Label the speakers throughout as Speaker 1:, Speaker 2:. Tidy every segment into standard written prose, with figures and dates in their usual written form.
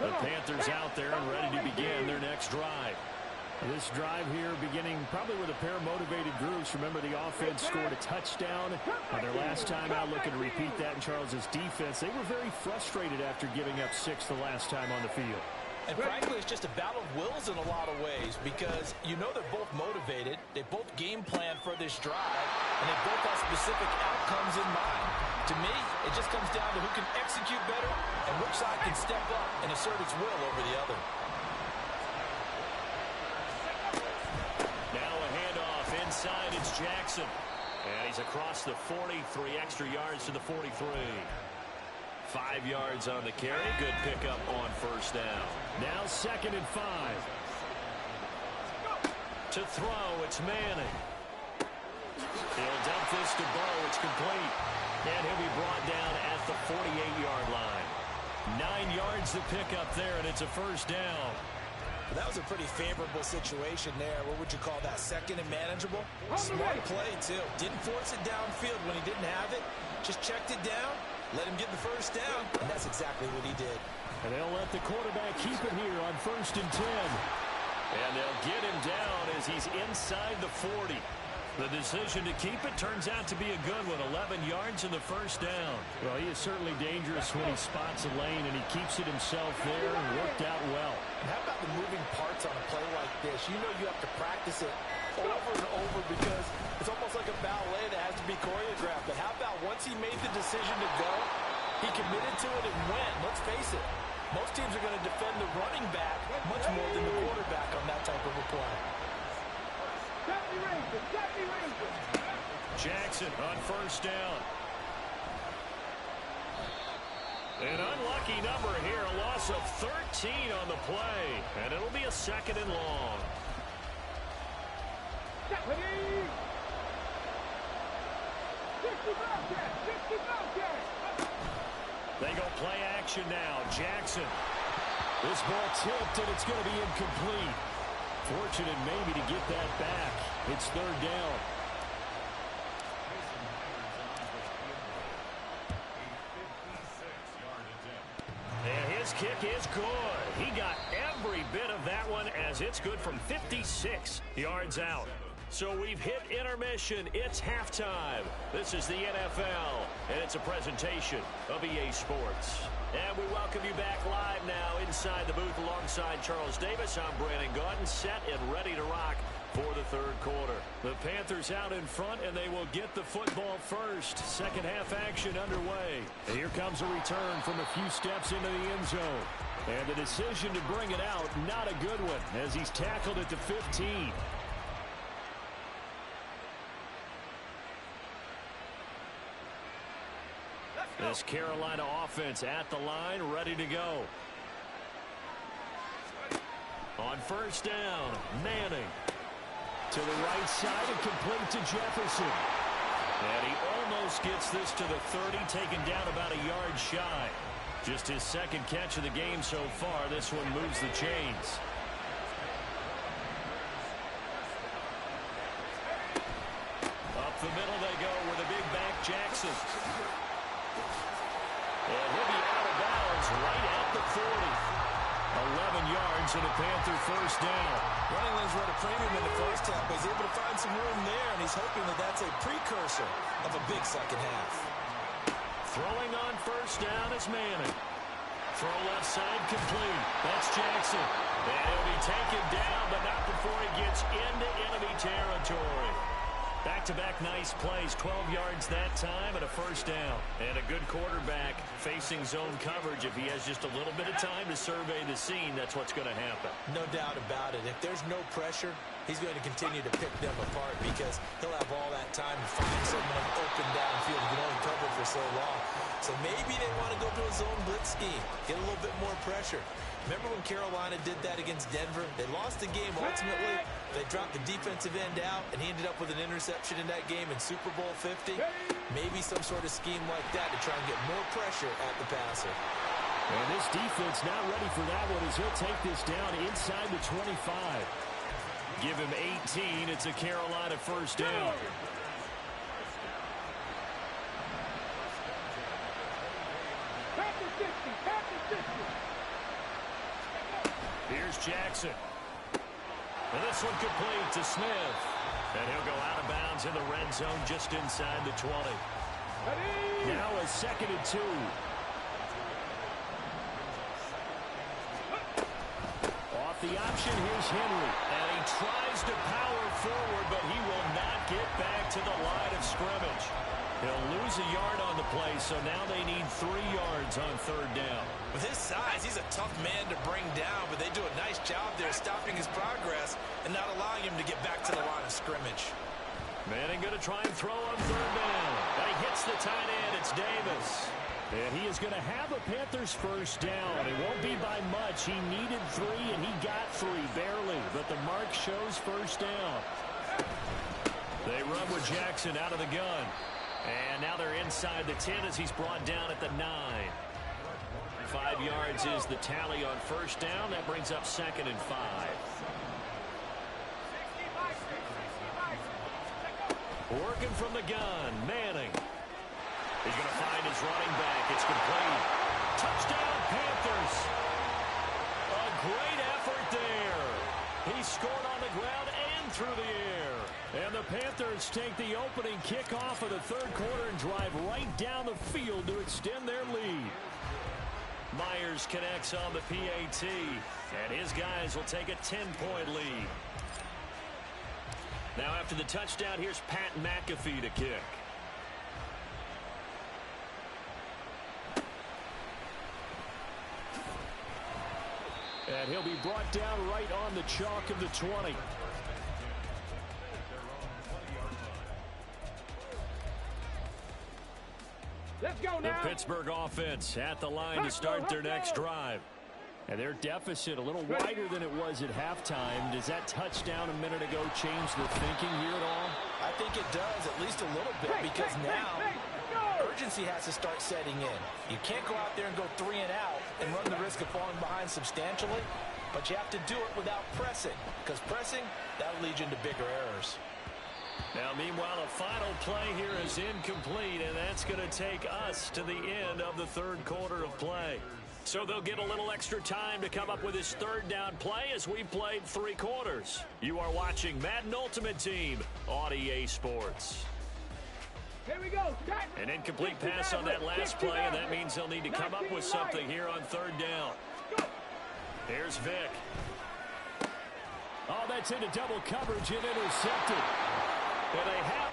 Speaker 1: The Panthers out there and ready to begin their next drive.
Speaker 2: This drive here beginning probably with a pair of motivated groups. Remember, the offense scored a touchdown on their last time out, looking to repeat that in Charles's defense. They were very frustrated after giving up 6 the last time on the field.
Speaker 3: And frankly, it's just a battle of wills in a lot of ways because you know they're both motivated, they both game plan for this drive, and they both have specific outcomes in mind. To me, it just comes down to who can execute better and which side can step up and assert its will over the other.
Speaker 1: Now a handoff inside, it's Jackson. And he's across the 40, 3 extra yards to the 43. 5 yards on the carry. Good pickup on first down.
Speaker 2: Now 2nd and 5.
Speaker 1: To throw, it's Manning. He'll dump this to Bo. It's complete. And he'll be brought down at the 48-yard line. 9 yards to pick up there, and it's a first down.
Speaker 3: That was a pretty favorable situation there. What would you call that? 2nd and manageable? Smart play, too. Didn't force it downfield when he didn't have it. Just checked it down. Let him get the first down, and that's exactly what he did.
Speaker 2: And they'll let the quarterback keep it here on 1st and 10.
Speaker 1: And they'll get him down as he's inside the 40. The decision to keep it turns out to be a good one. 11 yards in the first down.
Speaker 2: Well, he is certainly dangerous when he spots a lane, and he keeps it himself there and worked out well.
Speaker 3: And how about the moving parts on a play like this? You know you have to practice it over and over because it's almost like a ballet that has to be choreographed. But how about once he made the decision to go, he committed to it and went. Let's face it, most teams are going to defend the running back much more than the quarterback on that type of a play.
Speaker 1: Jackson on first down. An unlucky number here, a loss of 13 on the play, and it'll be a 2nd and long. They go play action now. Jackson.
Speaker 2: This ball tipped, and it's going to be incomplete. Fortunate maybe to get that back. It's 3rd down.
Speaker 1: And his kick is good. He got every bit of that one as it's good from 56 yards out. So we've hit intermission. It's halftime. This is the NFL, and it's a presentation of EA Sports. And we welcome you back live now inside the booth alongside Charles Davis. I'm Brandon Gaudin, set and ready to rock for the 3rd quarter. The Panthers out in front, and they will get the football first. Second half action underway. And here comes a return from a few steps into the end zone. And the decision to bring it out, not a good one, as he's tackled at the 15. This Carolina offense at the line, ready to go. On first down, Manning. To the right side and complete to Jefferson. And he almost gets this to the 30, taken down about a yard shy. Just his 2nd catch of the game so far. This one moves the chains. Up the middle they go with a big back Jackson. And he'll be out of bounds right at the 40. 11 yards and a Panther first down.
Speaker 3: Running lanes were at a premium in the first half, but he's able to find some room there, and he's hoping that that's a precursor of a big second half.
Speaker 1: Throwing on first down is Manning. Throw left side complete. That's Jackson. And he'll be taken down, but not before he gets into enemy territory. Back-to-back nice plays, 12 yards that time and a first down. And a good quarterback facing zone coverage. If he has just a little bit of time to survey the scene, that's what's going to happen.
Speaker 3: No doubt about it. If there's no pressure, he's going to continue to pick them apart because he'll have all that time to find someone open downfield who can only cover for so long. So maybe they want to go to a zone blitz scheme, get a little bit more pressure. Remember when Carolina did that against Denver? They lost the game ultimately. They dropped the defensive end out, and he ended up with an interception in that game in Super Bowl 50. Maybe some sort of scheme like that to try and get more pressure at the passer.
Speaker 2: And this defense not ready for that one as he'll take this down inside the 25.
Speaker 1: Give him 18. It's a Carolina first down. Here's Jackson. And this one complete to Smith. And he'll go out of bounds in the red zone just inside the 20.
Speaker 2: Now a 2nd and 2. Off the option, here's Henry.
Speaker 1: And he tries to power forward, but he will not get back to the line of scrimmage. He'll lose a yard on the play, so now they need 3 yards on 3rd down.
Speaker 3: With his size, he's a tough man to bring down, but they do a nice job there stopping his progress and not allowing him to get back to the line of scrimmage.
Speaker 1: Manning going to try and throw on 3rd down. And he hits the tight end. It's Davis.
Speaker 2: And he is going to have a Panthers 1st down. It won't be by much. He needed 3, and he got 3, barely. But the mark shows 1st down.
Speaker 1: They run with Jackson out of the gun. And now they're inside the 10 as he's brought down at the 9. 5 yards is the tally on 1st down. That brings up 2nd and 5. Working from the gun, Manning. He's going to find his running back. It's complete. Touchdown, Panthers. A great effort there. He scored on the ground and through the air.
Speaker 2: And the Panthers take the opening kickoff of the 3rd quarter and drive right down the field to extend their lead.
Speaker 1: Myers connects on the PAT, and his guys will take a 10-point lead. Now after the touchdown, here's Pat McAfee to kick.
Speaker 2: And he'll be brought down right on the chalk of the 20.
Speaker 4: Let's go now.
Speaker 1: The Pittsburgh offense at the line to start their next drive.
Speaker 2: And their deficit a little wider than it was at halftime. Does that touchdown a minute ago change the thinking here at all?
Speaker 3: I think it does, at least a little bit, because now urgency has to start setting in. You can't go out there and go 3 and out and run the risk of falling behind substantially, but you have to do it without pressing, because pressing, that'll lead you into bigger errors.
Speaker 1: Now, meanwhile, a final play here is incomplete, and that's going to take us to the end of the 3rd quarter of play. So they'll get a little extra time to come up with his 3rd down play as we played 3 quarters. You are watching Madden Ultimate Team on EA Sports.
Speaker 4: Here we go.
Speaker 1: An incomplete pass on that last play, and that means they'll need to come up with something here on 3rd down. Here's Vick.
Speaker 2: Oh, that's into double coverage and intercepted.
Speaker 1: And they have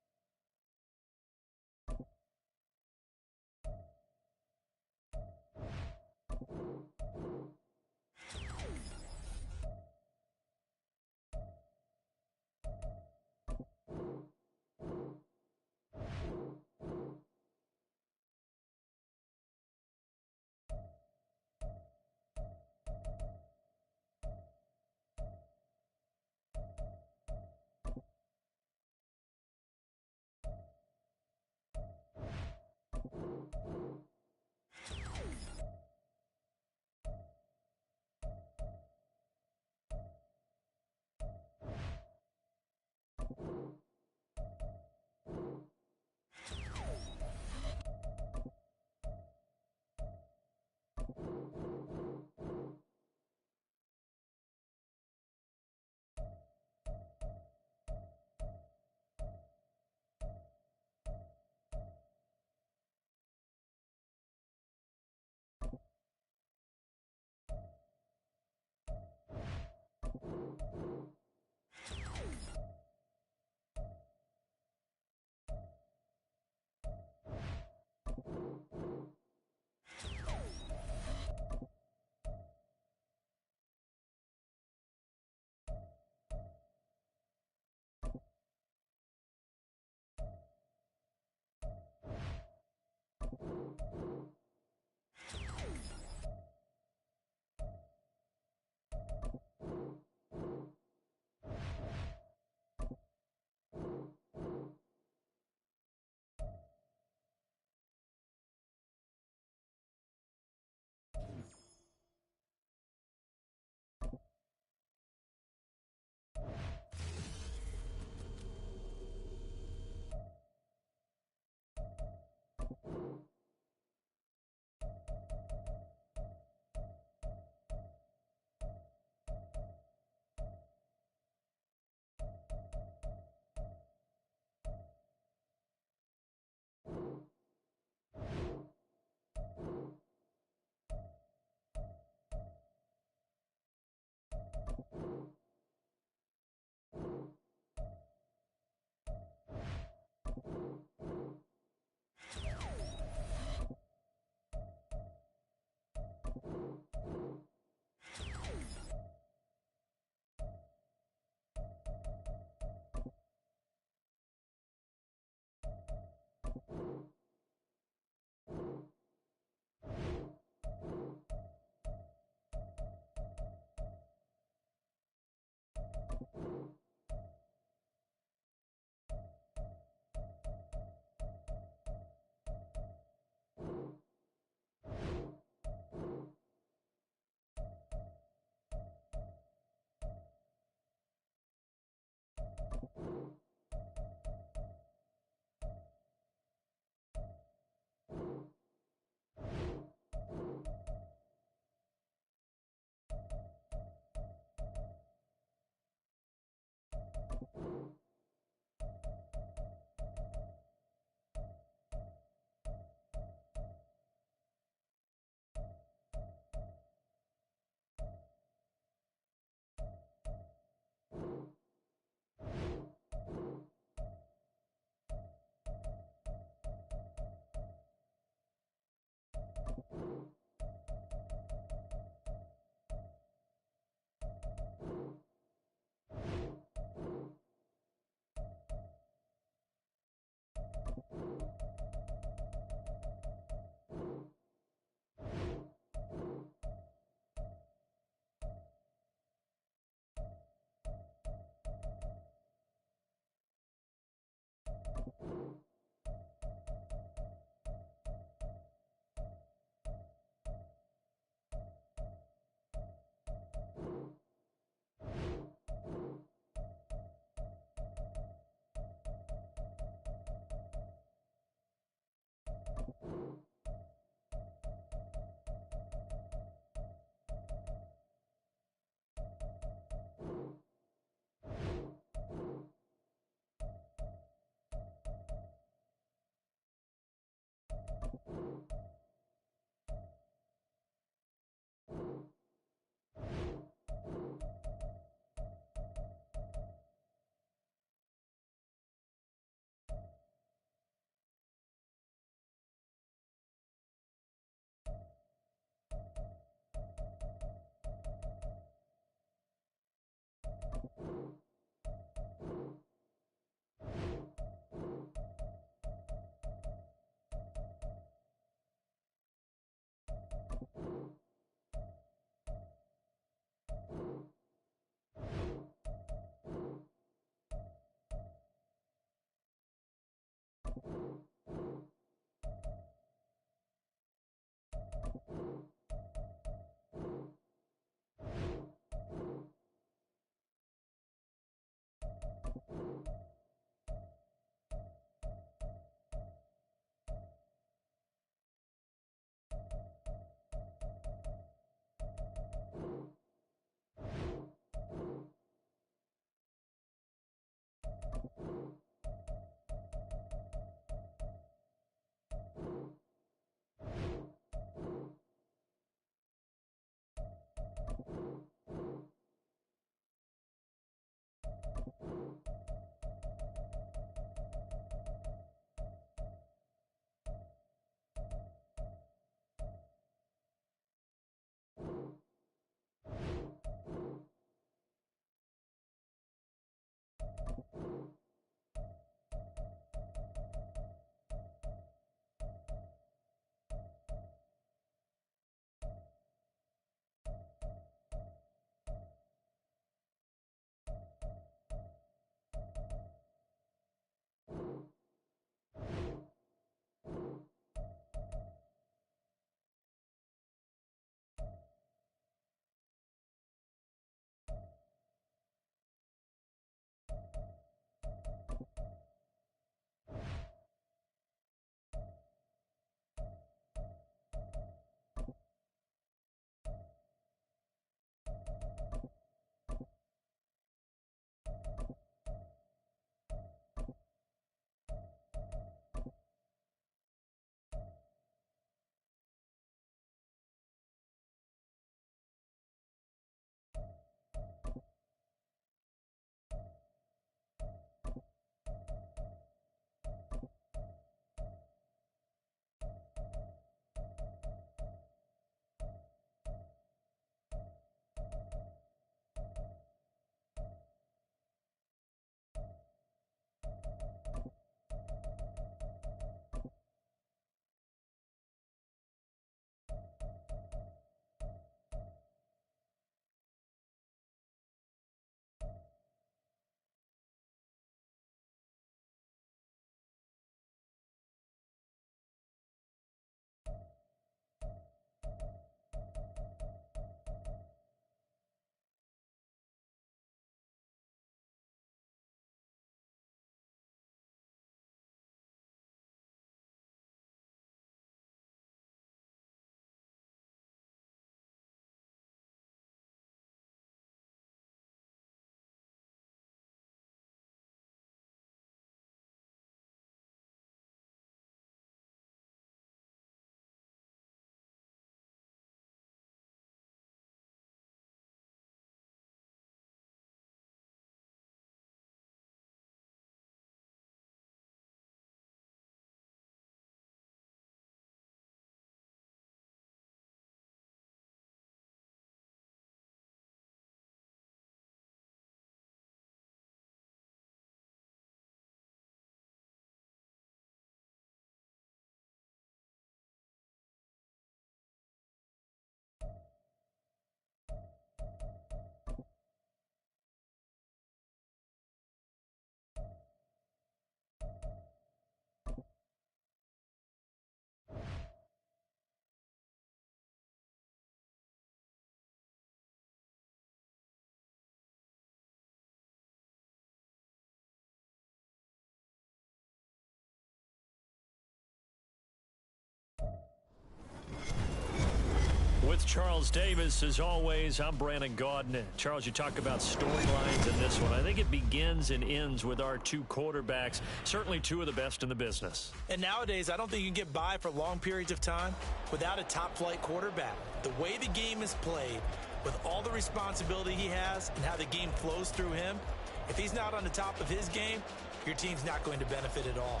Speaker 1: With Charles Davis, as always, I'm Brandon Gaudin. Charles, you talk about storylines in this one. I think it begins and ends with our two quarterbacks, certainly two of the best in the business.
Speaker 3: And nowadays, I don't think you can get by for long periods of time without a top-flight quarterback. The way the game is played, with all the responsibility he has and how the game flows through him, if he's not on the top of his game, your team's not going to benefit at all.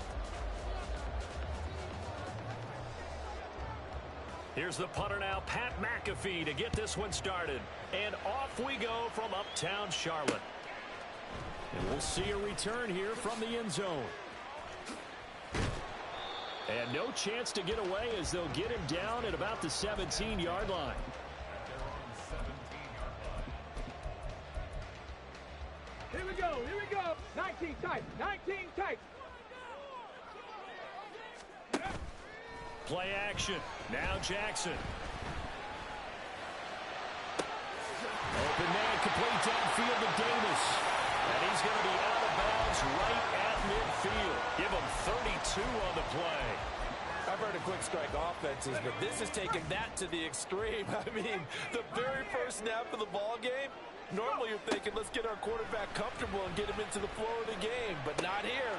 Speaker 1: Here's the punter now, Pat McAfee, to get this one started. And off we go from uptown Charlotte.
Speaker 2: And we'll see a return here from the end zone. And no chance to get away as they'll get him down at about the 17-yard line.
Speaker 4: Here we go. 19 tight. 19 tight.
Speaker 1: Play action. Now Jackson.
Speaker 2: Open man, complete downfield to Davis.
Speaker 1: And he's going to be out of bounds right at midfield. Give him 32 on the play.
Speaker 5: I've heard of quick strike offenses, but this is taking that to the extreme. I mean, the very first snap of the ball game, normally you're thinking, let's get our quarterback comfortable and get him into the flow of the game, but not here.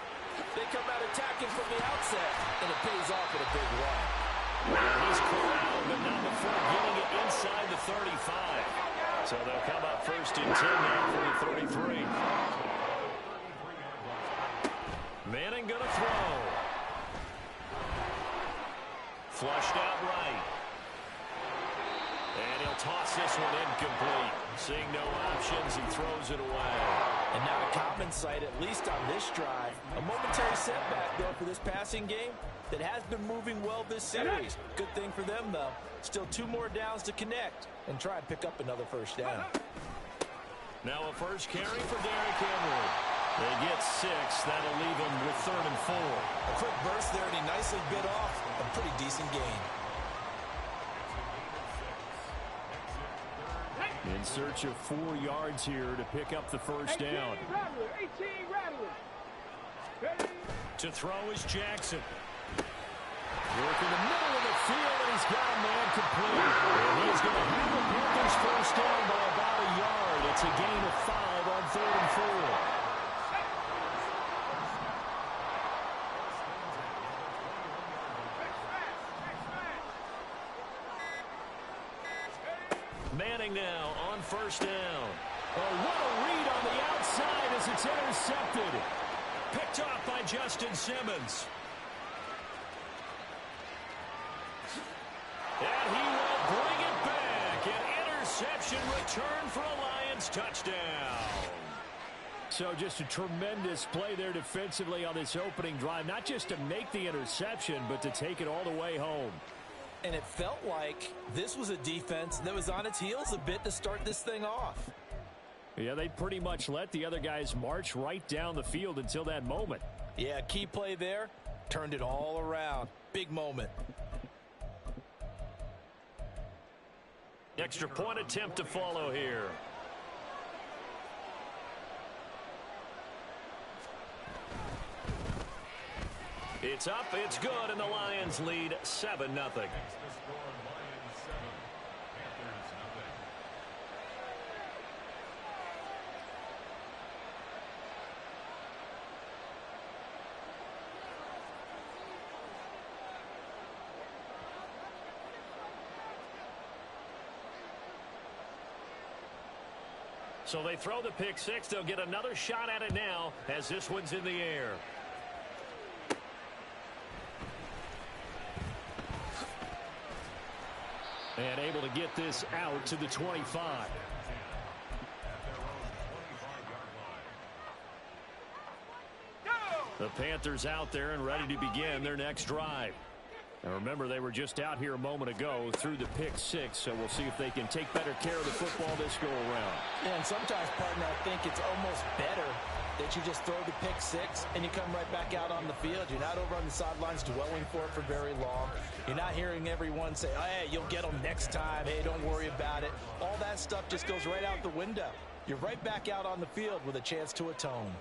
Speaker 5: They come out attacking from the outset, and it pays off with a big run.
Speaker 1: He's corralled, but not before getting it inside the 35. So they'll come up first and 10 now from the 33. Manning going to throw. Flushed out right. And he'll toss this one incomplete. Seeing no options, he throws it away.
Speaker 3: And now a common sight, at least on this drive. A momentary setback, though, for this passing game that has been moving well this series. Good thing for them, though. Still 2 more downs to connect and try and pick up another first down.
Speaker 1: Now a first carry for Derrick Henry. They get 6. That'll leave them with 3rd and 4.
Speaker 3: A quick burst there, and he nicely bit off a pretty decent gain.
Speaker 2: In search of 4 yards here to pick up the first down.
Speaker 4: 18 rattler.
Speaker 1: To throw is Jackson.
Speaker 2: Work in the middle of the field, and he's got a man complete. And he's going to have the Panthers first down by about a yard. It's a gain of 5 on 3rd and 4.
Speaker 1: Manning now on first down.
Speaker 2: Oh, what a read on the outside as it's intercepted.
Speaker 1: Picked off by Justin Simmons. And he will bring it back. An interception return for a Lions touchdown.
Speaker 2: So just a tremendous play there defensively on this opening drive. Not just to make the interception, but to take it all the way home.
Speaker 3: And it felt like this was a defense that was on its heels a bit to start this thing off.
Speaker 2: Yeah, they pretty much let the other guys march right down the field until that moment.
Speaker 3: Yeah, key play there. Turned it all around. Big moment.
Speaker 1: Extra point attempt to follow here. It's up, it's good, and the Lions lead 7-0. So they throw the pick six. They'll get another shot at it now as this one's in the air.
Speaker 2: And able to get this out to the 25. The Panthers out there and ready to begin their next drive. Now remember, they were just out here a moment ago through the pick six, so we'll see if they can take better care of the football this go around.
Speaker 3: Yeah, and sometimes, partner, I think it's almost better that you just throw the pick six and you come right back out on the field. You're not over on the sidelines dwelling for it for very long. You're not hearing everyone say, hey, you'll get them next time. Hey, don't worry about it. All that stuff just goes right out the window. You're right back out on the field with a chance to atone.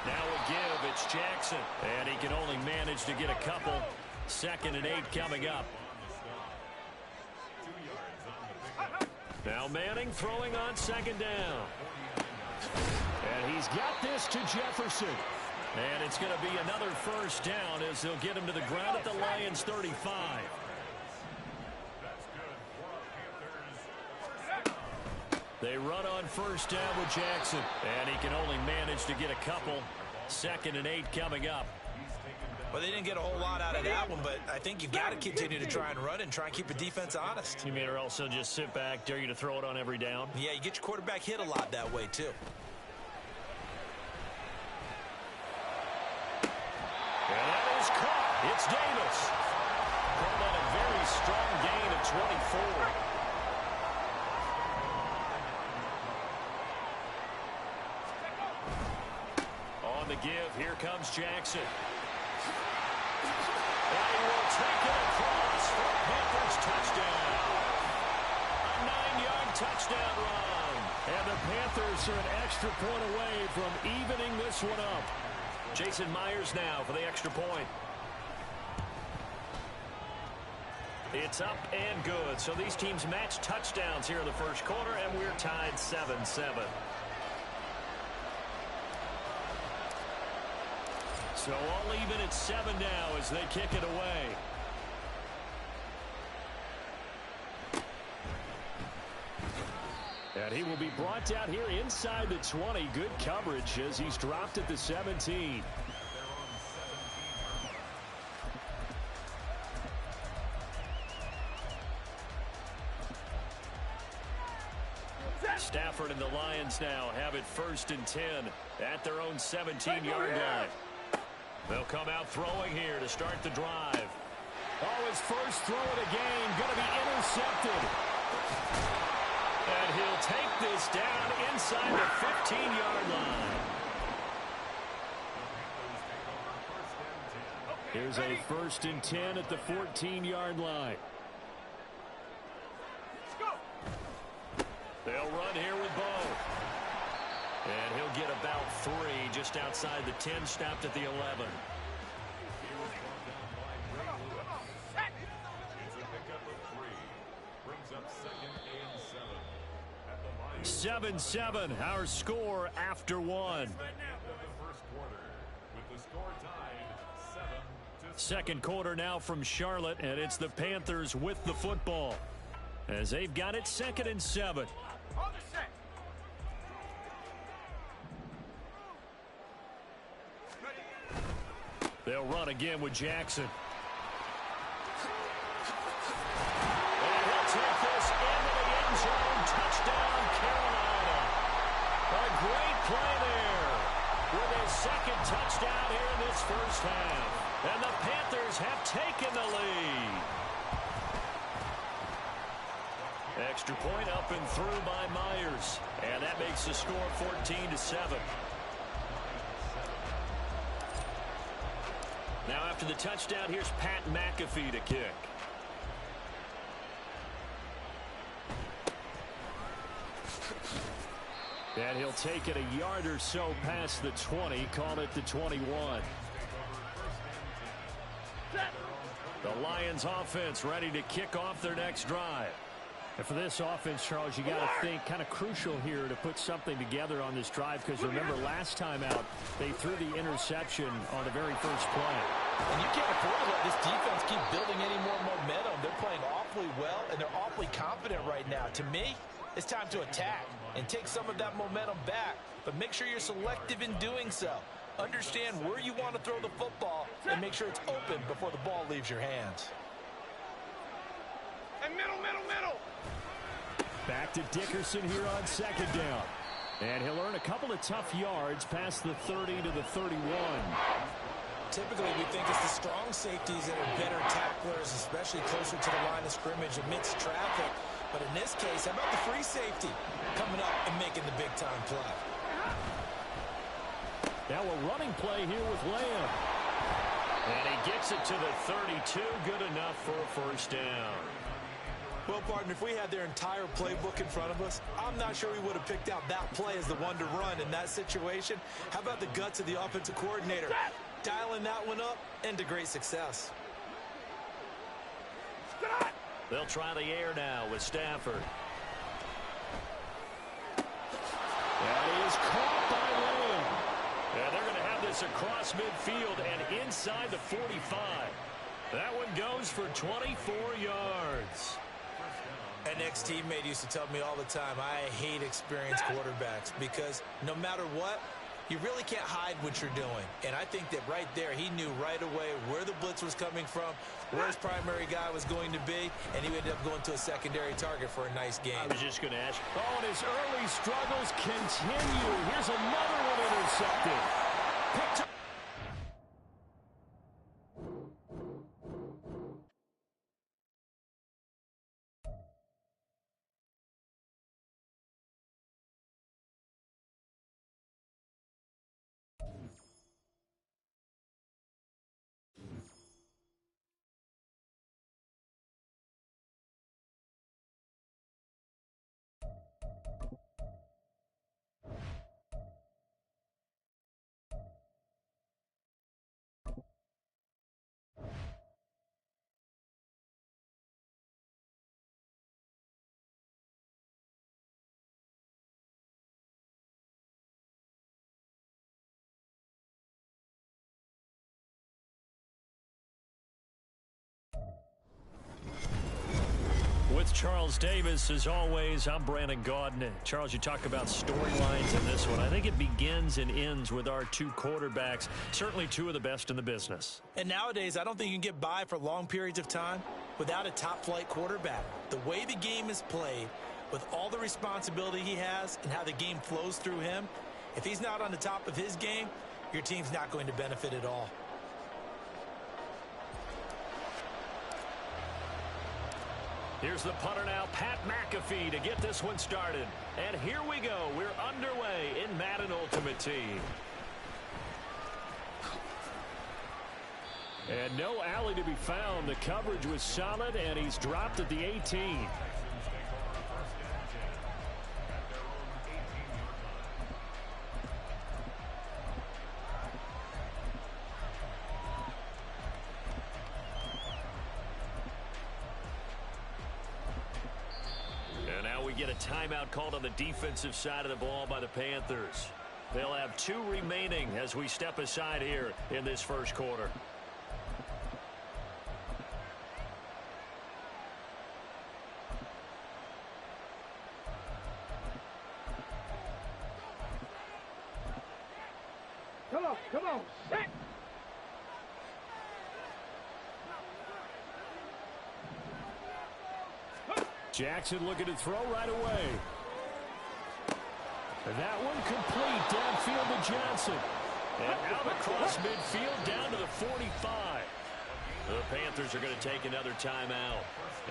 Speaker 1: Now a give. It's It's Jackson. And he can only manage to get a couple. 2nd and 8 coming up. Now Manning throwing on 2nd down.
Speaker 2: And he's got this to Jefferson.
Speaker 1: And it's going to be another 1st down as they'll get him to the ground at the Lions 35. They run on 1st down with Jackson. And he can only manage to get a couple. 2nd and 8 coming up.
Speaker 3: Well, they didn't get a whole lot out of that one, but I think you've got to continue to try and run and try and keep the defense honest.
Speaker 1: You mean or also just sit back, dare you to throw it on every down?
Speaker 3: Yeah, you get your quarterback hit a lot that way, too.
Speaker 1: And that is caught. It's Davis. Called on a very strong gain of 24. On the give, here comes Jackson. And he will take it across for a Panthers touchdown. A 9-yard touchdown run.
Speaker 2: And the Panthers are an extra point away from evening this one up.
Speaker 1: Jason Myers now for the extra point. It's up and good. So these teams match touchdowns here in the 1st quarter, and we're tied 7-7. So all even at 7 now as they kick it away.
Speaker 2: And he will be brought down here inside the 20. Good coverage as he's dropped at the 17.
Speaker 1: Stafford and the Lions now have it 1st and 10 at their own 17-yard line. They'll come out throwing here to start the drive.
Speaker 2: Oh, his first throw of the game going to be intercepted.
Speaker 1: And he'll take this down inside the 15-yard line.
Speaker 2: Here's a 1st and 10 at the 14-yard line.
Speaker 1: They'll run here with Bo. And he'll get about 3 just outside the 10, stopped at the 11. 7-7, our score after 1. 2nd quarter now from Charlotte, and it's the Panthers with the football as they've got it 2nd and 7. They'll run again with Jackson. And he'll take this into the end zone. Touchdown, Carolina. A great play there with his 2nd touchdown here in this 1st half. And the Panthers have taken the lead. Extra point up and through by Myers. And that makes the score 14-7. Now after the touchdown, here's Pat McAfee to kick.
Speaker 2: And he'll take it a yard or so past the 20, call it the 21. The Lions offense ready to kick off their next drive. And for this offense, Charles, you got to think kind of crucial here to put something together on this drive, because remember last time out they threw the interception on the very first play.
Speaker 5: And you can't afford to let this defense keep building any more momentum. They're playing awfully well, and they're awfully confident right now. To me, it's time to attack and take some of that momentum back, but make sure you're selective in doing so. Understand where you want to throw the football and make sure it's open before the ball leaves your hands.
Speaker 4: And middle.
Speaker 2: Back to Dickerson here on 2nd down. And he'll earn a couple of tough yards past the 30 to the 31.
Speaker 3: Typically, we think it's the strong safeties that are better tacklers, especially closer to the line of scrimmage amidst traffic. But in this case, how about the free safety coming up and making the big-time play?
Speaker 2: Now a running play here with Lamb.
Speaker 1: And he gets it to the 32. Good enough for a 1st down.
Speaker 3: Well, partner, if we had their entire playbook in front of us, I'm not sure we would have picked out that play as the one to run in that situation. How about the guts of the offensive coordinator? Dialing that one up into great success.
Speaker 1: They'll try the air now with Stafford. That is caught by Lamb. And they're going to have this across midfield and inside the 45. That one goes for 24 yards.
Speaker 3: An ex-teammate used to tell me all the time, I hate experienced quarterbacks because no matter what, you really can't hide what you're doing. And I think that right there, he knew right away where the blitz was coming from, where his primary guy was going to be, and he ended up going to a secondary target for a nice game.
Speaker 1: I was just going to ask. Oh, and his early struggles continue. Here's another one intercepted. Picked up. With Charles Davis, as always, I'm Brandon Gaudin. Charles, you talk about storylines in this one. I think it begins and ends with our two quarterbacks, certainly two of the best in the business.
Speaker 3: And nowadays, I don't think you can get by for long periods of time without a top-flight quarterback. The way the game is played, with all the responsibility he has and how the game flows through him, if he's not on the top of his game, your team's not going to benefit at all.
Speaker 1: Here's the punter now, Pat McAfee, to get this one started. And here we go. We're underway in Madden Ultimate Team. And no alley to be found. The coverage was solid, and he's dropped at the 18. Get a timeout called on the defensive side of the ball by the Panthers. They'll have 2 remaining as we step aside here in this first quarter.
Speaker 4: Come on, set.
Speaker 2: Jackson looking to throw right away. And that one complete downfield to Johnson.
Speaker 1: And out across midfield down to the 45. The Panthers are going to take another timeout.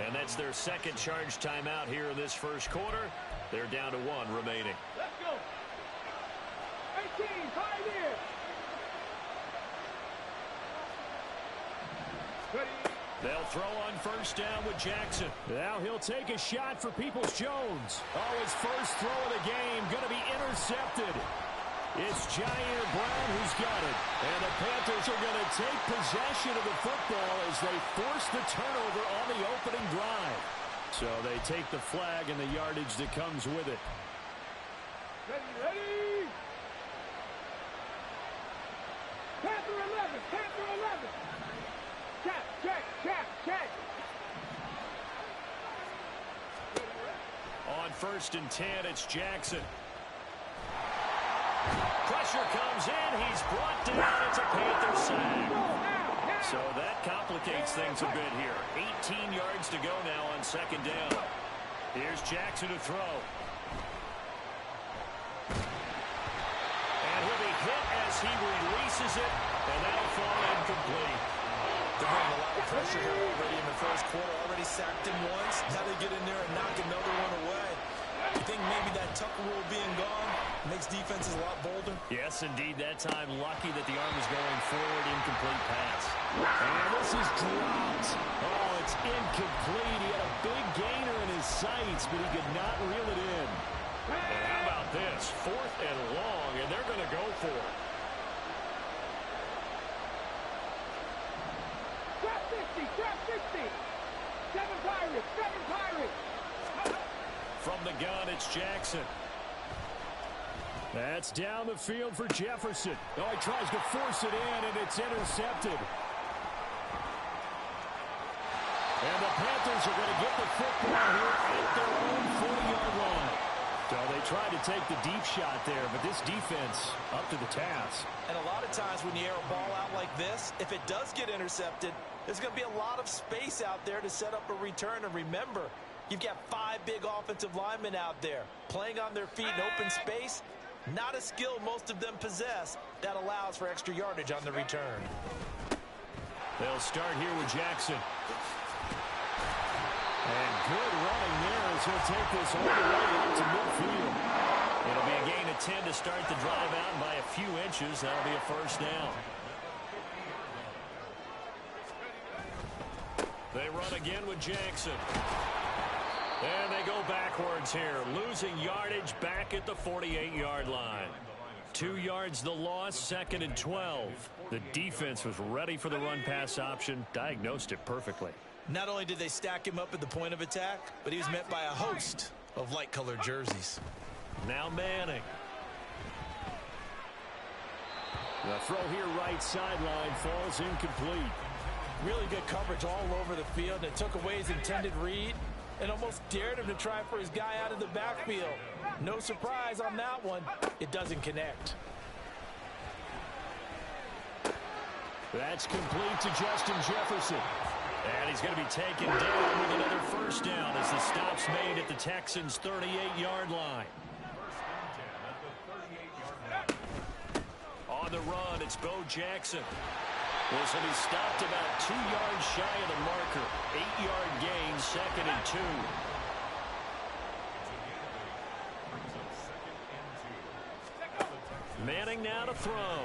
Speaker 1: And that's their second charge timeout here in this first quarter. They're down to 1 remaining.
Speaker 4: Let's go. 18, right here. Ready.
Speaker 1: They'll throw on first down with Jackson.
Speaker 2: Now he'll take a shot for Peoples-Jones. Oh, his first throw of the game going to be intercepted. It's Jair Brown who's got it. And the Panthers are going to take possession of the football as they force the turnover on the opening drive. So they take the flag and the yardage that comes with it.
Speaker 4: Ready. Panther 11, Panther 11. Check.
Speaker 1: On first and 10, it's Jackson. Pressure comes in. He's brought down. It's a Panther sack. So that complicates things a bit here. 18 yards to go now on second down. Here's Jackson to throw. And he'll be hit as he releases it, and that'll fall incomplete.
Speaker 3: They're bringing a lot of pressure here already in the first quarter. Already sacked him once. Now they get in there and knock another one away. You think maybe that Tucker rule being gone makes defenses a lot bolder?
Speaker 1: Yes, indeed. That time, lucky that the arm is going forward. Incomplete pass.
Speaker 2: And this is dropped. Oh, it's incomplete. He had a big gainer chance, but he could not reel it in.
Speaker 1: And how about this? 4th and long, and they're going to go for it.
Speaker 4: Trap 60, trap 60. 7 Pirates, 7 Pirates.
Speaker 1: From the gun, it's Jackson.
Speaker 2: That's down the field for Jefferson. Oh, he tries to force it in, and it's intercepted. And the Panthers are going to get the football here at their own 40-yard line. So they tried to take the deep shot there, but this defense up to the task.
Speaker 3: And a lot of times when you air a ball out like this, if it does get intercepted, there's going to be a lot of space out there to set up a return. And remember, you've got 5 big offensive linemen out there playing on their feet in open space. Not a skill most of them possess that allows for extra yardage on the return.
Speaker 1: They'll start here with Jackson.
Speaker 2: And good running there as he'll take this all the way out to midfield.
Speaker 1: It'll be a gain of 10 to start the drive out, and by a few inches, that'll be a first down. They run again with Jackson. And they go backwards here, losing yardage back at the 48-yard line. 2 yards the loss, 2nd and 12. The defense was ready for the run-pass option, diagnosed it perfectly.
Speaker 3: Not only did they stack him up at the point of attack, but he was met by a host of light-colored jerseys.
Speaker 1: Now Manning.
Speaker 2: The throw here right sideline falls incomplete.
Speaker 3: Really good coverage all over the field, and it took away his intended read and almost dared him to try for his guy out of the backfield. No surprise on that one. It doesn't connect.
Speaker 2: That's complete to Justin Jefferson.
Speaker 1: And he's going to be taken down with another first down as the stop's made at the Texans' 38-yard line. On the run, it's Bo Jackson. This will be stopped about 2 yards shy of the marker. 8-yard gain, 2nd and 2. Manning now to throw.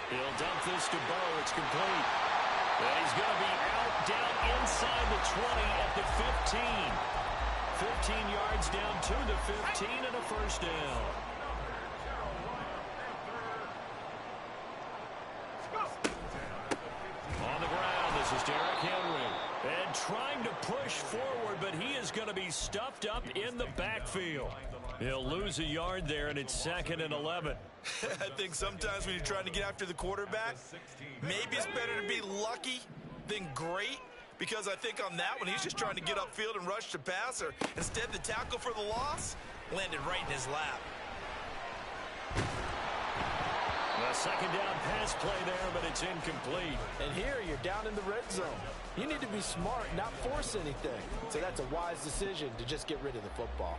Speaker 1: He'll dump this to Bo. It's complete. And he's going to be out down inside the 20 at the 15. 15 yards down to the 15 and a first down. On the ground, this is Derrick Henry. And trying to push forward, but he is going to be stuffed up in the backfield. He'll lose a yard there, and it's 2nd and 11.
Speaker 3: I think sometimes when you're trying to get after the quarterback, maybe it's better to be lucky than great, because I think on that one, he's just trying to get upfield and rush the passer. Instead, the tackle for the loss landed right in his lap.
Speaker 1: A 2nd down pass play there, but it's incomplete.
Speaker 3: And here, you're down in the red zone. You need to be smart, not force anything. So that's a wise decision to just get rid of the football.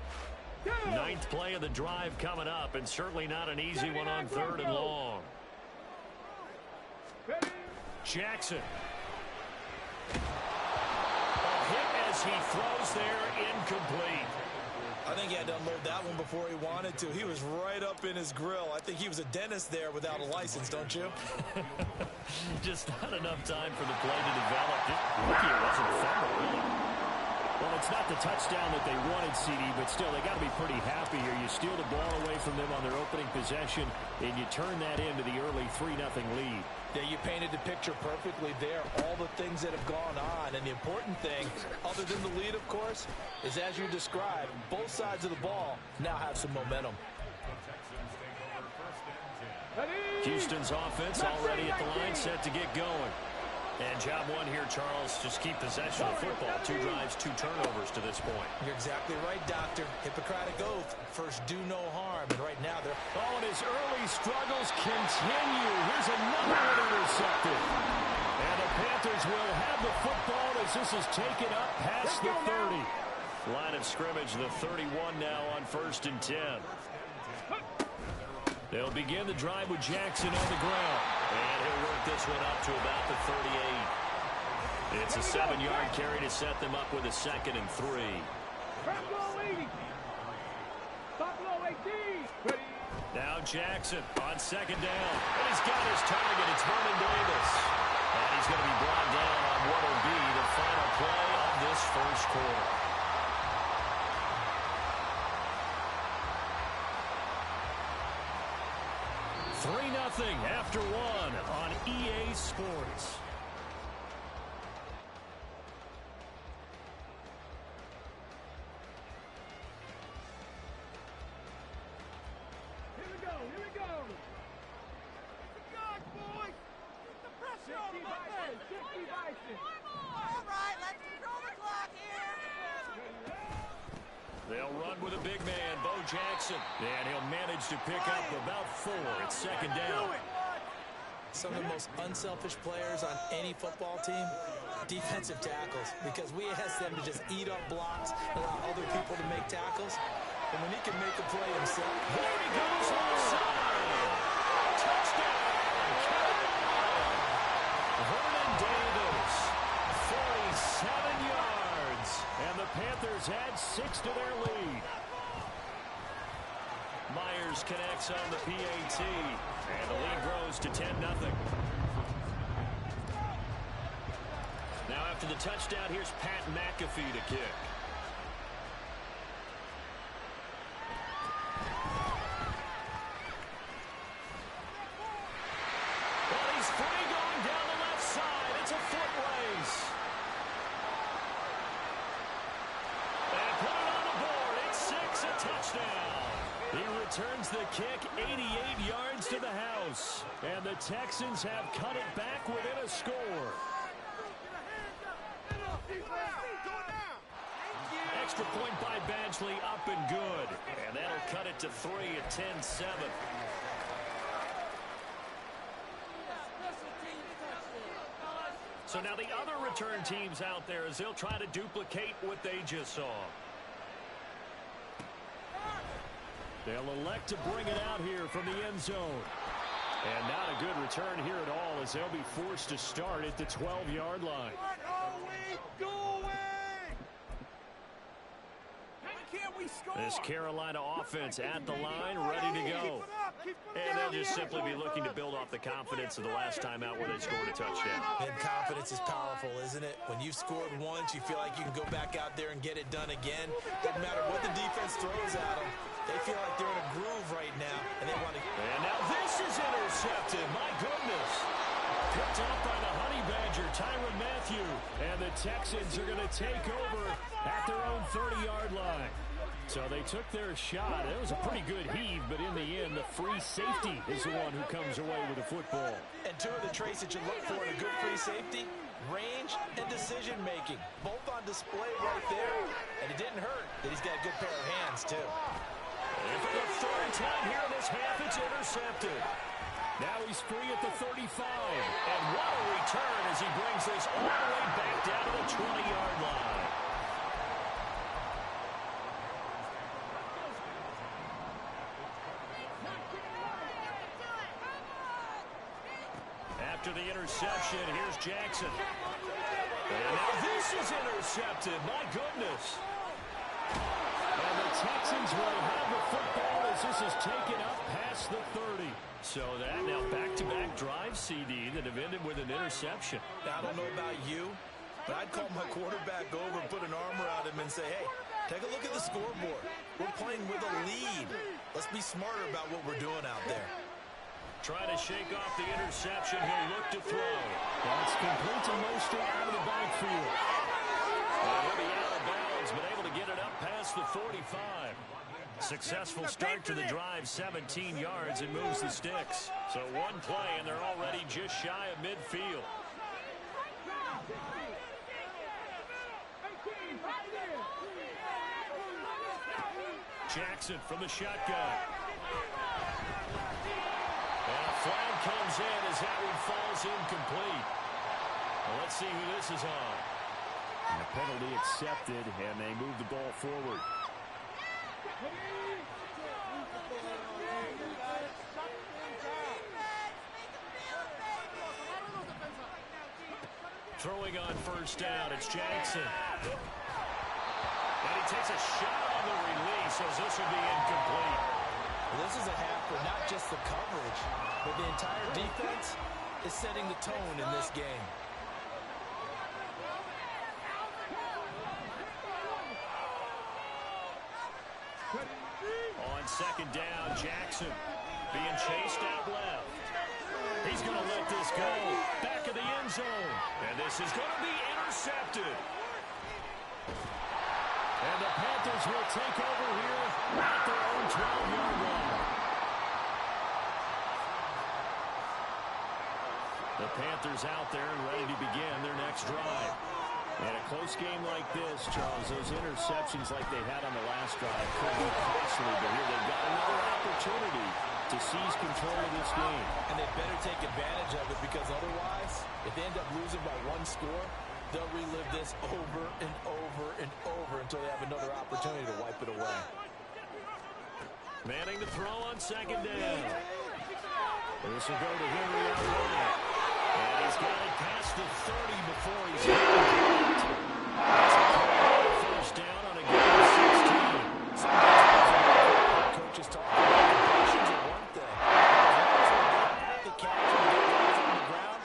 Speaker 1: 9th play of the drive coming up, and certainly not an easy one on 3rd and long. Jackson. A hit as he throws there, incomplete.
Speaker 3: I think he had to unload that one before he wanted to. He was right up in his grill. I think he was a dentist there without a license, don't you?
Speaker 1: Just not enough time for the play to develop. Lucky it wasn't a fumble, really.
Speaker 2: Well, it's not the touchdown that they wanted, CD, but still, they got to be pretty happy here. You steal the ball away from them on their opening possession, and you turn that into the early 3-0 lead.
Speaker 3: Yeah, you painted the picture perfectly there. All the things that have gone on, and the important thing, other than the lead, of course, is as you described, both sides of the ball now have some momentum.
Speaker 1: Houston's offense already at the line, set to get going. And job one here, Charles, just keep possession of football. 2 drives, 2 turnovers to this point.
Speaker 3: You're exactly right, Doctor. Hippocratic oath. First, do no harm. And right now, they're...
Speaker 2: Oh, and his early struggles continue. Here's another one intercepted. And the Panthers will have the football as this is taken up past the 30.
Speaker 1: Line of scrimmage, the 31 now on 1st and 10. They'll begin the drive with Jackson on the ground. And he'll work this one up to about the 38. It's a 7-yard carry to set them up with a 2nd and 3. Now Jackson on 2nd down. And he's got his target. It's Vernon Davis. And he's going to be brought down on what will be the final play of this first quarter.
Speaker 2: after one on EA Sports.
Speaker 4: Here we go. Here we go. Good, boys. Keep the pressure on them. 50 Bison.
Speaker 6: All right, let's control the clock here.
Speaker 1: They'll run with a big man, Bo Jackson. And he'll manage to pick up about 4. It's second down.
Speaker 3: Some of the most unselfish players on any football team, defensive tackles, because we ask them to just eat up blocks and allow other people to make tackles. And when he can make a play himself,
Speaker 1: There he goes onside. Touchdown, Carolina. Vernon Davis, 47 yards.
Speaker 2: And the Panthers add 6 to their lead.
Speaker 1: Myers connects on the PAT, and the lead grows to 10-0. Now after the touchdown, here's Pat McAfee to kick. Well, he's free going down the left side. It's a foot race. And put it on the board. It's 6, a touchdown. He returns the kick 88 yards to the house.
Speaker 2: And the Texans have cut it back within a score.
Speaker 1: Extra point by Badgley, up and good. And that'll cut it to 3 at 10-7. So now the other return teams out there as they'll try to duplicate what they just saw.
Speaker 2: They'll elect to bring it out here from the end zone. And not a good return here at all as they'll be forced to start at the 12-yard line.
Speaker 4: What are we doing? Can't we score?
Speaker 1: This Carolina offense at the line, ready to go. And they'll just simply be looking to build off the confidence of the last time out where they scored a touchdown.
Speaker 3: and confidence is powerful, isn't it? When you've scored once, you feel like you can go back out there and get it done again. Doesn't matter what the defense throws at them. They feel like they're in a groove right now, and they want to...
Speaker 1: And now this is intercepted. My goodness.
Speaker 2: Picked up by the Honey Badger, Tyrann Mathieu. And the Texans are going to take over at their own 30-yard line. So they took their shot. It was a pretty good heave, but in the end, the free safety is the one who comes away with the football.
Speaker 3: And two of the traits that you look for in a good free safety, range and decision-making. Both on display right there. And it didn't hurt that he's got a good pair of hands, too.
Speaker 1: And for the third time here in this half, it's intercepted.
Speaker 2: Now he's free at the 35.
Speaker 1: And what a return as he brings this all the way back down to the 20-yard line. After the interception, here's Jackson. And now this is intercepted. My goodness.
Speaker 2: And the Texans will have the football as this is taken up past the 30.
Speaker 1: So that now back-to-back drive CD that have ended with an interception.
Speaker 3: Now, I don't know about you, but I'd call my quarterback over, put an arm around him, and say, hey, take a look at the scoreboard. We're playing with a lead. Let's be smarter about what we're doing out there.
Speaker 1: Trying to shake off the interception. He'll look to throw.
Speaker 2: That's complete to Mostert out of the backfield.
Speaker 1: He'll be out of bounds, but able to get it up past the 45. Successful start to the drive, 17 yards, and moves the sticks. So one play, and they're already just shy of midfield. Jackson from the shotgun. And a flag comes in as that one falls incomplete. Well, let's see who this is on.
Speaker 2: And the penalty accepted, and they move the ball forward.
Speaker 1: Throwing on first down, it's Jackson. And he takes a shot on the release as this will be incomplete.
Speaker 3: Well, this is a half where not just the coverage, but the entire defense is setting the tone in this game.
Speaker 1: On second down, Jackson being chased out left. He's going to let this go. Back of the end zone. And this is going to be intercepted. And the Panthers will take over here at their own 12-yard line. The Panthers out there and ready to begin their next drive. And a close game like this, Charles, those interceptions like they had on the last drive could be costly, but here they've got another opportunity to seize control of this game.
Speaker 3: And they better take advantage of it, because otherwise, if they end up losing by one score, they'll relive this over and over and over until they have another opportunity to wipe it away.
Speaker 1: Manning to throw on second down. This will go to Henry out wide. And he's got it past the 30 before he's out. First down on a game of 16.
Speaker 3: Sometimes coaches talk about completions are one thing. As long as they get the catch and get guys on the ground,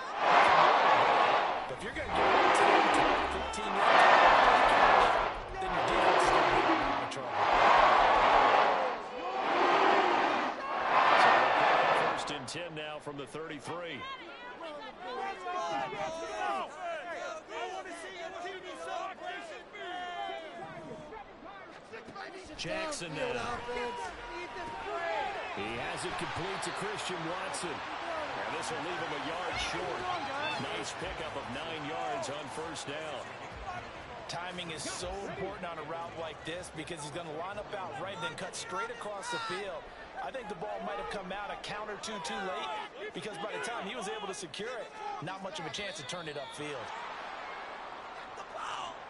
Speaker 3: but if you're going to get 10, 12, 15 yards, then your defense is going to be in a lot of trouble.
Speaker 1: So first and 10 now from the 33. Jackson now. He has it complete to Christian Watson. And this will leave him a yard short. Nice pickup of 9 yards on first down.
Speaker 3: Timing is so important on a route like this, because he's going to line up out right and then cut straight across the field. I think the ball might have come out a count or two too late, because by the time he was able to secure it, not much of a chance to turn it upfield.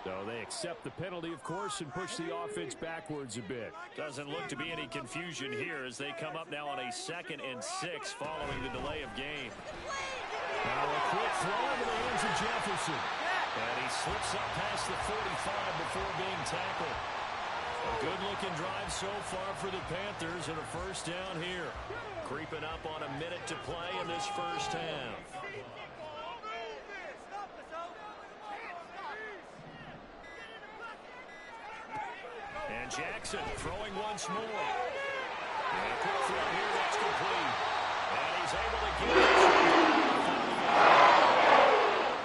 Speaker 2: So they accept the penalty, of course, and push the offense backwards a bit.
Speaker 1: Doesn't look to be any confusion here as they come up now on a 2nd and 6 following the delay of game.
Speaker 2: Now a quick throw into the hands of Jefferson.
Speaker 1: And he slips up past the 45 before being tackled. A good-looking drive so far for the Panthers, and a first down here. Creeping up on a minute to play in this first half. And Jackson throwing once more. And a quick throw here that's complete. And he's able to get it.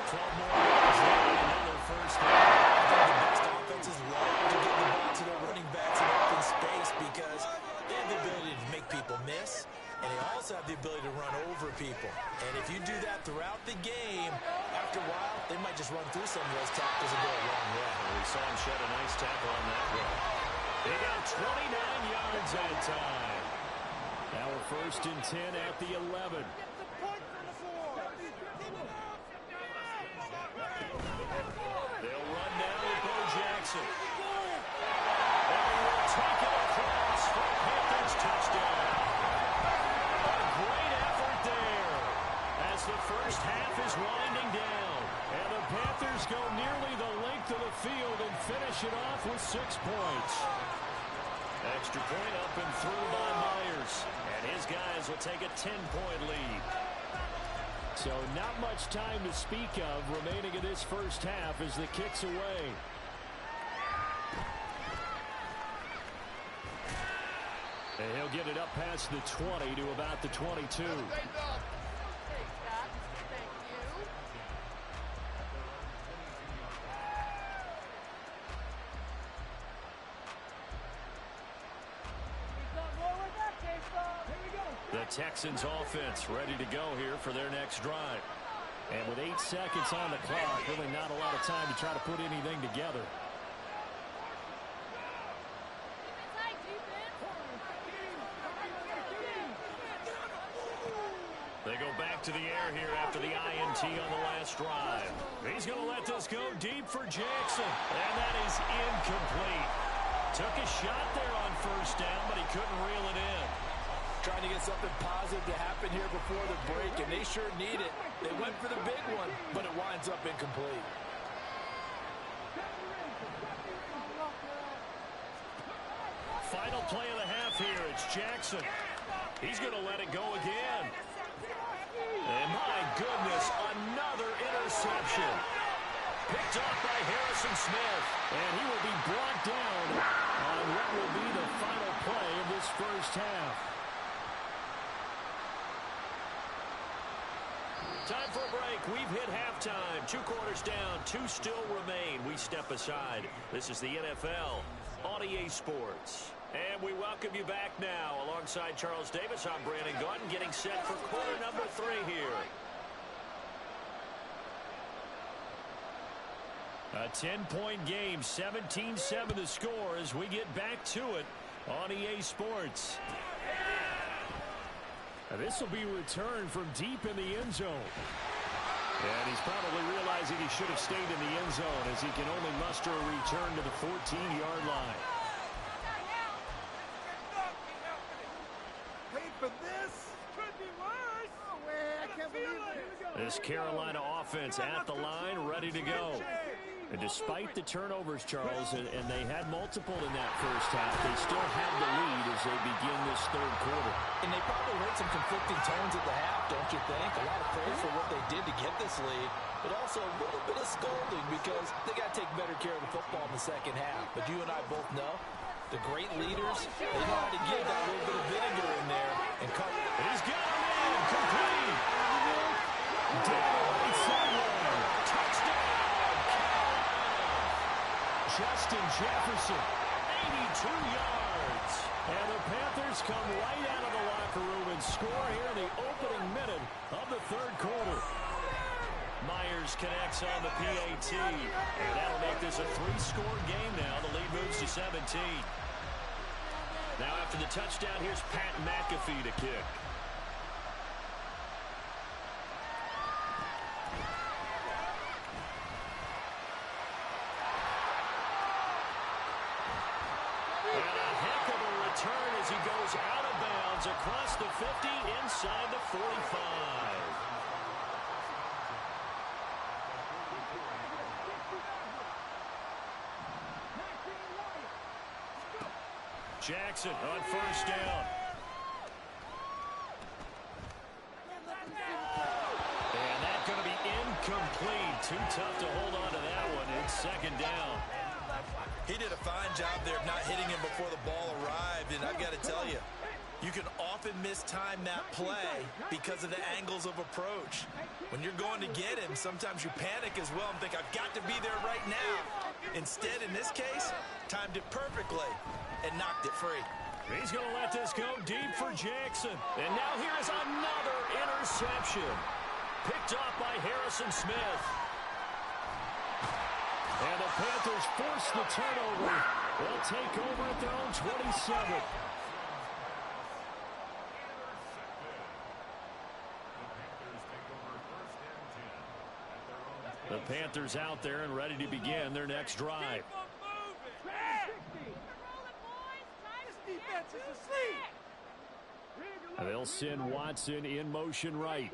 Speaker 1: 12 more yards there, another first down.
Speaker 3: I think the best offenses love to get the ball to their running backs in open space, because they have the ability to make people miss, and they also have the ability to run over people. And if you do that throughout the game, after a while, they might just run through some of those tackles and go a long way.
Speaker 1: We saw him shed a nice tackle on that one. They got 29 yards that time.
Speaker 2: Now we're first and 10 at the 11.
Speaker 1: They'll run now with Bo Jackson. And he will take it across for Panthers touchdown. A great effort there as the first half is winding down. And the Panthers go nearly the length of the field and finish it off with 6 points. Extra point up and through by Myers. And his guys will take a 10-point lead.
Speaker 2: So not much time to speak of remaining in this first half as the kick's away. And he'll get it up past the 20 to about the 22.
Speaker 1: The Texans offense ready to go here for their next drive.
Speaker 2: And with 8 seconds on the clock, really not a lot of time to try to put anything together.
Speaker 1: They go back to the air here after the INT on the last drive. He's going to let this go deep for Jackson. And that is incomplete. Took a shot there on first down, but he couldn't reel it in.
Speaker 3: Trying to get something positive to happen here before the break, and they sure need it. They went for the big one, but it winds up incomplete.
Speaker 1: Final play of the half here. It's Jackson. He's going to let it go again. And my goodness, another interception. Picked off by Harrison Smith.
Speaker 2: And he will be brought down on what will be the final play of this first half.
Speaker 1: 2 quarters down, 2 still remain. We step aside. This is the NFL on EA Sports. And we welcome you back now. Alongside Charles Davis, I'm Brandon Gaudin, getting set for quarter number 3 here.
Speaker 2: A 10-point game, 17-7 the score as we get back to it on EA Sports. Now this will be returned from deep in the end zone. And he's probably realizing he should have stayed in the end zone as he can only muster a return to the 14-yard line.
Speaker 4: Wait for this. Could be worse. Oh, man, I can't believe it.
Speaker 2: This Carolina offense at the line, ready to go. And despite the turnovers, Charles, and they had multiple in that first half, they still have the lead as they begin this third quarter.
Speaker 5: And they probably heard some conflicting tones at the half, don't you think? A lot of praise for what they did to get this lead, but also a little bit of scolding because they got to take better care of the football in the second half. But you and I both know the great leaders, they know how to give that little bit of vinegar in there and cut.
Speaker 2: He's got him in, complete. Down the right sideline. Touchdown. Justin Jefferson, 82 yards. And the Panthers come right out of the locker room and score here in the opening minute of the third quarter.
Speaker 1: Myers connects on the PAT. And that'll make this a 3-score game now. The lead moves to 17. Now after the touchdown, here's Pat McAfee to kick. As he goes out of bounds across the 50, inside the 45. Jackson on first down. And that's going to be incomplete. Too tough to hold on to that one. It's second down.
Speaker 3: He did a fine job there of not hitting him before the ball arrived, and I've got to tell you, you can often mistime that play because of the angles of approach. When you're going to get him, sometimes you panic as well and think, I've got to be there right now. Instead, in this case, timed it perfectly and knocked it free.
Speaker 1: He's going to let this go deep for Jackson. And now here is another interception. Picked off by Harrison Smith.
Speaker 2: And the Panthers force the turnover. They'll take over at their own 27. The Panthers out there and ready to begin their next drive. They'll send Watson in motion right.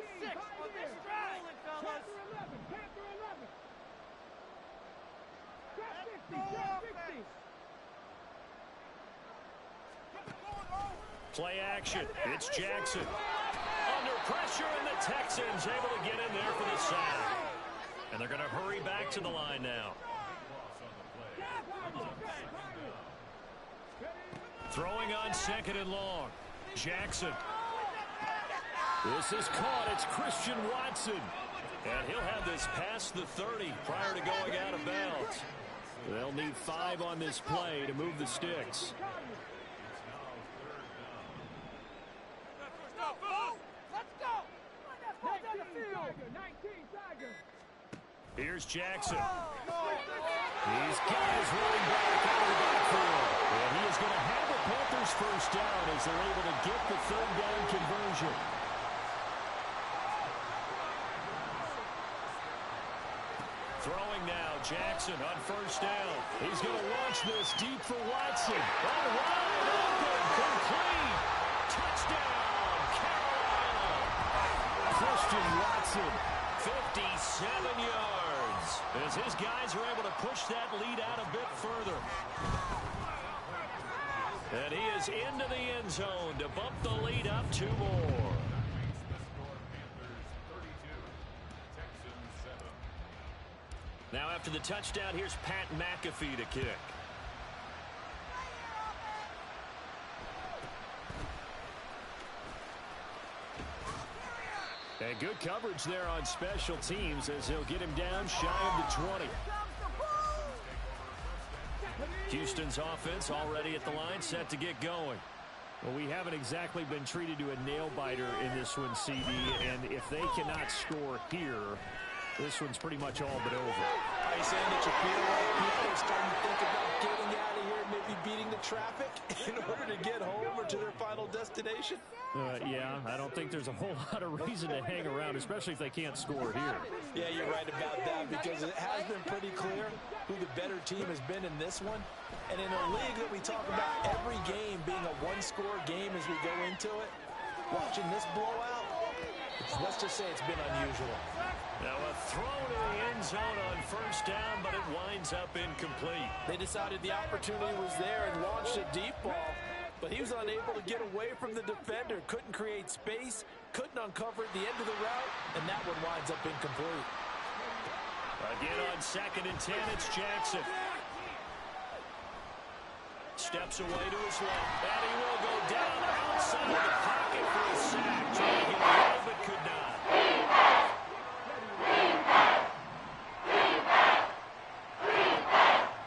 Speaker 1: Play action. It's Jackson. Under pressure, and the Texans able to get in there for the sack. And they're going to hurry back to the line now. Throwing on second and long. Jackson. This is caught. It's Christian Watson. And he'll have this past the 30 prior to going out of bounds. They'll need 5 on this play to move the sticks. Here's Jackson. These guys running back out of the backfield. And he is going to have the Panthers first down as they're able to get the third down conversion. Throwing now, Jackson on first down. He's going to launch this deep for Watson. And wide open, complete. Touchdown, Carolina. Christian Watson, 57 yards. As his guys are able to push that lead out a bit further. And he is into the end zone to bump the lead up 2 more. Now after the touchdown, here's Pat McAfee to kick.
Speaker 2: And good coverage there on special teams as he'll get him down shy of the 20. Houston's offense already at the line, set to get going. Well, we haven't exactly been treated to a nail-biter in this one, CD, and if they cannot score here, this one's pretty much all but over.
Speaker 3: Are you saying that you feel like people are starting to think about getting out of here, maybe beating the traffic in order to get home or to their final destination?
Speaker 2: Yeah, I don't think there's a whole lot of reason to hang around, especially if they can't score here.
Speaker 3: Yeah, you're right about that because it has been pretty clear who the better team has been in this one. And in a league that we talk about every game being a one-score game as we go into it, watching this blowout, let's just say it's been unusual.
Speaker 1: Now a throw to the end zone on first down, but it winds up incomplete.
Speaker 5: They decided the opportunity was there and launched a deep ball, but he was unable to get away from the defender, couldn't create space, couldn't uncover the end of the route, and that one winds up incomplete.
Speaker 1: Again on 2nd and 10, it's Jackson. Steps away to his left, and he will go down outside of the pocket for a sack. Trying to get away, but could not.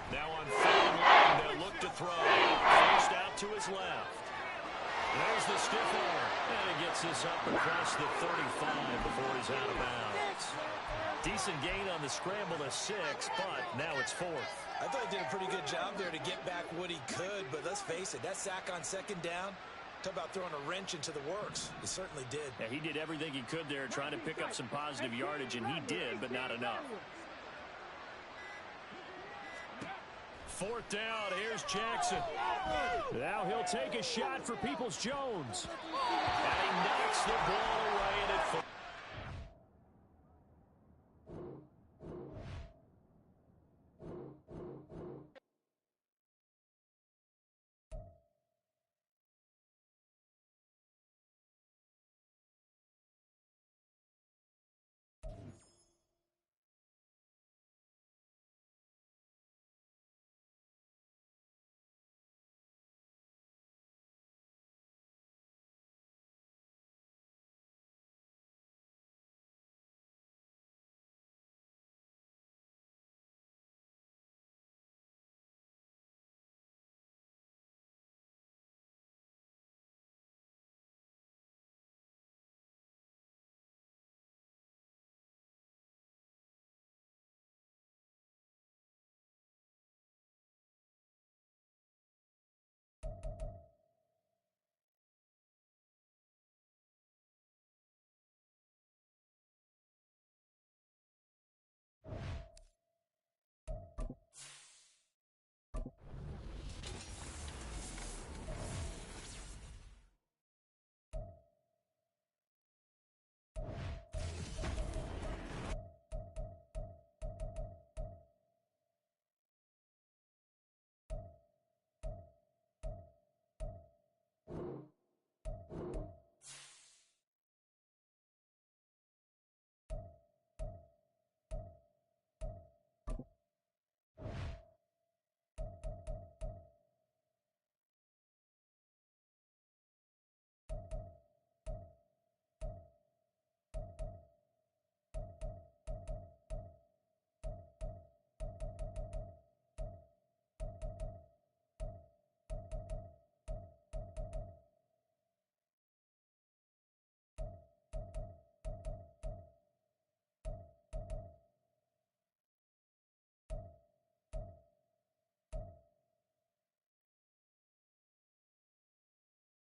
Speaker 1: Now on 3rd and 1, they'll look to throw. First out to his left. There's the stiff arm, and he gets this up across the 35 before he's out of bounds. Decent gain on the scramble to 6, but now it's 4th.
Speaker 3: I thought he did a pretty good job there to get back what he could, but let's face it, that sack on 2nd down, talk about throwing a wrench into the works. He certainly did.
Speaker 1: Yeah, he did everything he could there trying to pick up some positive yardage, and he did, but not enough. 4th down, here's Jackson.
Speaker 2: Now he'll take a shot for Peoples-Jones.
Speaker 1: And he knocks the ball away, and it